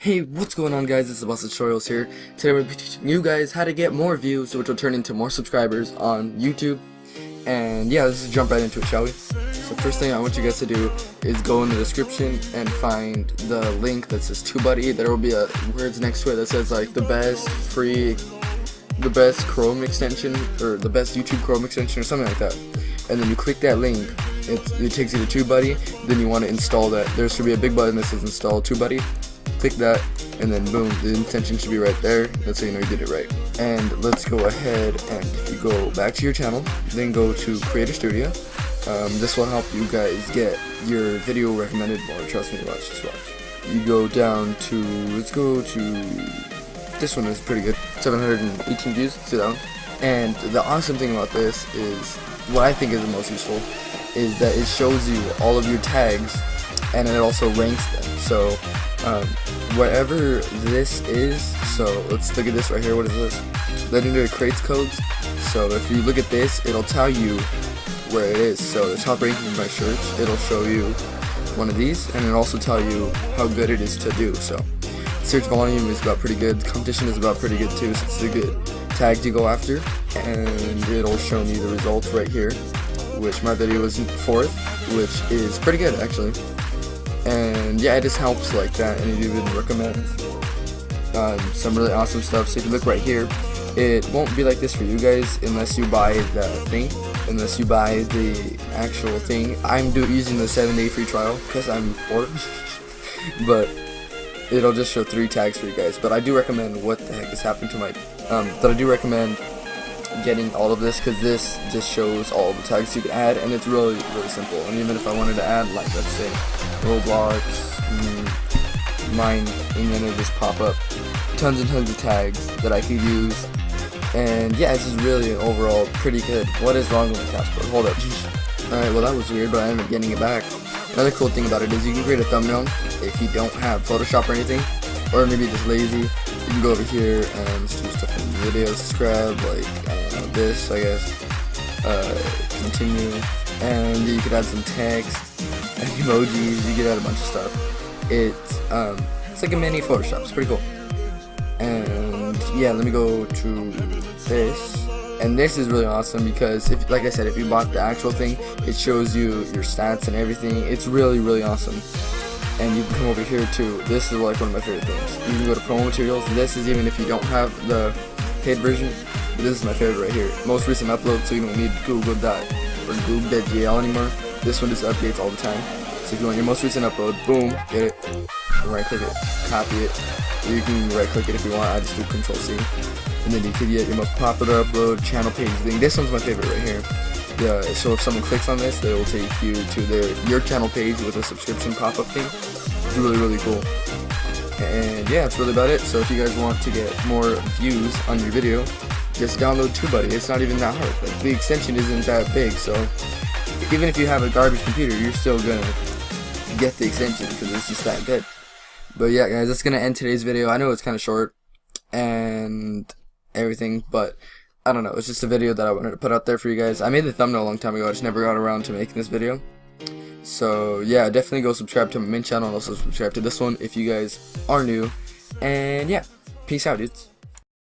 Hey, what's going on, guys? This is Boss Tutorials here. Today we're teaching you guys how to get more views, which will turn into more subscribers on YouTube. And yeah, let's just jump right into it, shall we? So first thing I want you guys to do is go in the description and find the link that says TubeBuddy. There will be words next to it that says like the best Chrome extension, or the best YouTube Chrome extension, or something like that. And then you click that link. It takes you to TubeBuddy. Then you want to install that. There should be a big button that says install TubeBuddy. Click that, and then boom, the extension should be right there. That's how you know you did it right. And let's go ahead, and if you go back to your channel, then go to Creator Studio. This will help you guys get your video recommended more. Trust me, just watch. You go down to, let's go to, this one is pretty good, 718 views, see that one? And the awesome thing about this is, what I think is the most useful, is that it shows you all of your tags, and it also ranks them. So whatever this is, so let's look at this right here. What is this? Legendary crates codes. So if you look at this, it'll tell you where it is. So the top ranking by shirts, it'll show you one of these, and it'll also tell you how good it is to do. So search volume is about pretty good, competition is about pretty good too, so it's a good tag to go after. And it'll show me the results right here, which my video was 4th, which is pretty good actually. And yeah, it just helps like that, and it even recommends some really awesome stuff. So if you look right here, it won't be like this for you guys unless you buy the thing, unless you buy the actual thing. I'm using the 7-day free trial because I'm poor, but it'll just show 3 tags for you guys. But I do recommend, what the heck has happened to my, but I do recommend getting all of this, because this just shows all the tags you can add, and it's really simple. And even if I wanted to add, like, let's say Roblox, mine, and then it'll just pop up tons and tons of tags that I could use. And yeah, it's just really overall pretty good. What is wrong with my passport? Hold up. Alright, well that was weird, but I ended up getting it back. Another cool thing about it is you can create a thumbnail if you don't have Photoshop or anything, or maybe just lazy. You can go over here and just do stuff in the video, subscribe, like, I don't know, this, I guess, continue, and you could add some text, and emojis, you could add a bunch of stuff. It's like a mini Photoshop, it's pretty cool. And yeah, let me go to this, and this is really awesome because, like I said, if you bought the actual thing, it shows you your stats and everything. It's really awesome. And you can come over here too. This is like one of my favorite things. You can go to promo materials. This is even if you don't have the paid version. But this is my favorite right here. Most recent upload, so you don't need Google.gl anymore. This one just updates all the time. So if you want your most recent upload, boom, get it. Right click it, copy it. Or you can right click it if you want. I just do Control-C. And then you can get your most popular upload, channel page thing. This one's my favorite right here. Yeah, so if someone clicks on this, they will take you to your channel page with a subscription pop-up thing. It's really cool. And yeah, that's really about it. So if you guys want to get more views on your video, just download TubeBuddy. It's not even that hard. Like, the extension isn't that big, so even if you have a garbage computer, you're still gonna get the extension because it's just that good. But yeah, guys, that's gonna end today's video. I know it's kind of short and everything, but I don't know, it's just a video that I wanted to put out there for you guys. I made the thumbnail a long time ago, I just never got around to making this video. So yeah, definitely go subscribe to my main channel and also subscribe to this one if you guys are new. And yeah, peace out, dudes.